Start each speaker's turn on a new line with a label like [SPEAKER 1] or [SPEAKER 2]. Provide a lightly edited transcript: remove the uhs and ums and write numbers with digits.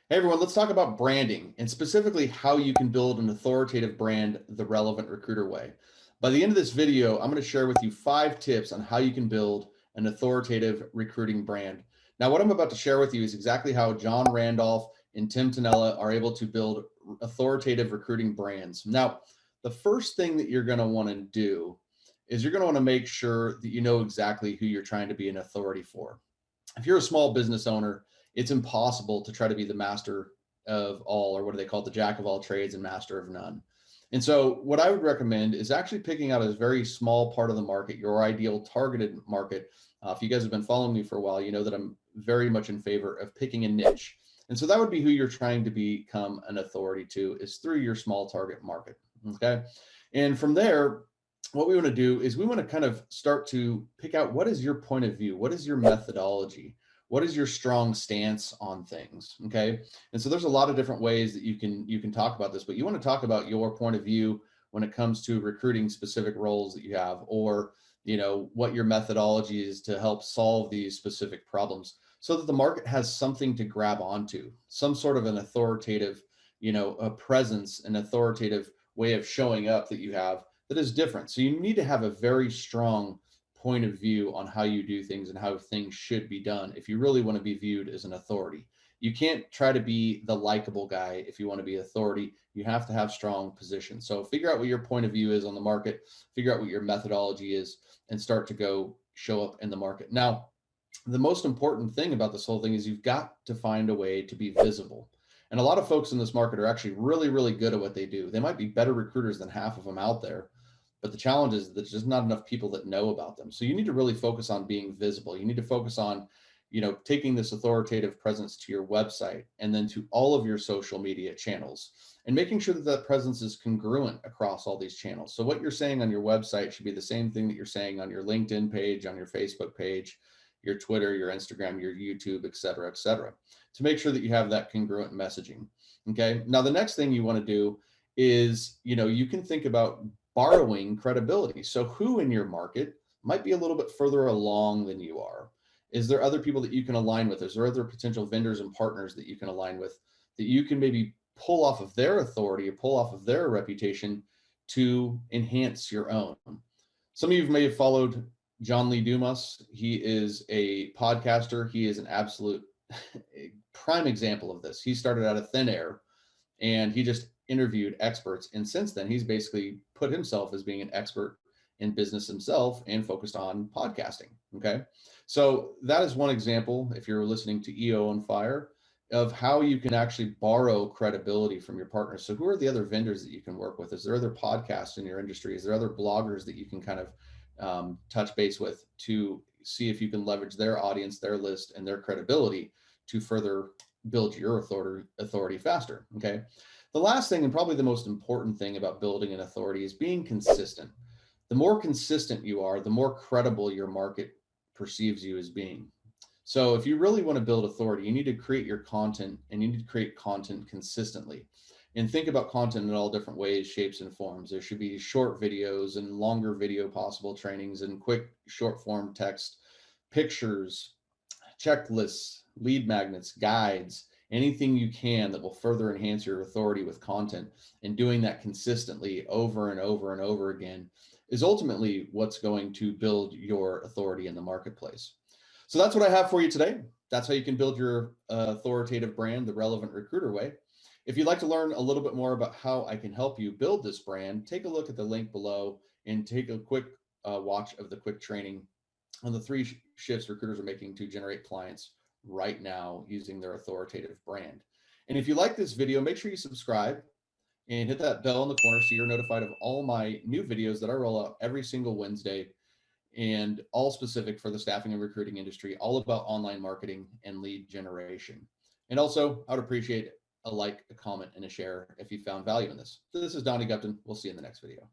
[SPEAKER 1] Hey everyone, let's talk about branding and specifically how you can build an authoritative brand the relevant recruiter way. By the end of this video, I'm going to share with you 5 tips on how you can build an authoritative recruiting brand. Now, what I'm about to share with you is exactly how John Randolph and Tim Tonella are able to build authoritative recruiting brands. Now, the first thing that you're going to want to do is you're going to want to make sure that you know exactly who you're trying to be an authority for. If you're a small business owner, it's impossible to try to be the master of all, or what do they call it, the jack of all trades and master of none. And so what I would recommend is actually picking out a very small part of the market, your ideal targeted market. If you guys have been following me for a while, you know that I'm very much in favor of picking a niche. And so that would be who you're trying to become an authority to, is through your small target market. Okay. And from there, what we want to do is we want to kind of start to pick out, what is your point of view? What is your methodology? What is your strong stance on things? Okay. And so there's a lot of different ways that you can talk about this, but you want to talk about your point of view when it comes to recruiting specific roles that you have, or what your methodology is to help solve these specific problems, so that the market has something to grab onto, some sort of an authoritative, a presence, an authoritative way of showing up that you have that is different. So you need to have a very strong point of view on how you do things and how things should be done if you really want to be viewed as an authority. You can't try to be the likable guy if you want to be authority. You have to have strong positions. So figure out what your point of view is on the market, figure out what your methodology is, and start to go show up in the market. Now, the most important thing about this whole thing is you've got to find a way to be visible. And a lot of folks in this market are actually really, really good at what they do. They might be better recruiters than half of them out there, but the challenge is that there's just not enough people that know about them. So you need to really focus on being visible. You need to focus on, taking this authoritative presence to your website and then to all of your social media channels, and making sure that that presence is congruent across all these channels. So what you're saying on your website should be the same thing that you're saying on your LinkedIn page, on your Facebook page, your Twitter, your Instagram, your YouTube, et cetera, to make sure that you have that congruent messaging. Okay. Now, the next thing you want to do is, you can think about borrowing credibility. So who in your market might be a little bit further along than you are? Is there other people that you can align with? Is there other potential vendors and partners that you can align with, that you can maybe pull off of their authority or pull off of their reputation to enhance your own? Some of you may have followed John Lee Dumas. He is a podcaster. He is an absolute prime example of this. He started out of thin air and he just interviewed experts. And since then, he's basically put himself as being an expert in business himself and focused on podcasting. Okay. So that is one example, if you're listening to EO on Fire, of how you can actually borrow credibility from your partners. So who are the other vendors that you can work with? Is there other podcasts in your industry? Is there other bloggers that you can kind of touch base with to see if you can leverage their audience, their list, and their credibility to further build your authority faster? Okay. The last thing, and probably the most important thing about building an authority, is being consistent. The more consistent you are, the more credible your market perceives you as being. So if you really want to build authority, you need to create your content, and you need to create content consistently. And think about content in all different ways, shapes, and forms. There should be short videos and longer video possible trainings, and quick short form text, pictures, checklists, lead magnets, guides, anything you can that will further enhance your authority with content. And doing that consistently over and over and over again is ultimately what's going to build your authority in the marketplace. So that's what I have for you today. That's how you can build your authoritative brand the relevant recruiter way. If you'd like to learn a little bit more about how I can help you build this brand, take a look at the link below and take a quick watch of the quick training on the 3 shifts recruiters are making to generate clients right now using their authoritative brand. And if you like this video, make sure you subscribe and hit that bell in the corner so you're notified of all my new videos that I roll out every single Wednesday, and all specific for the staffing and recruiting industry, all about online marketing and lead generation. And also, I would appreciate a like, a comment, and a share if you found value in this. So this is Donnie Gupton. We'll see you in the next video.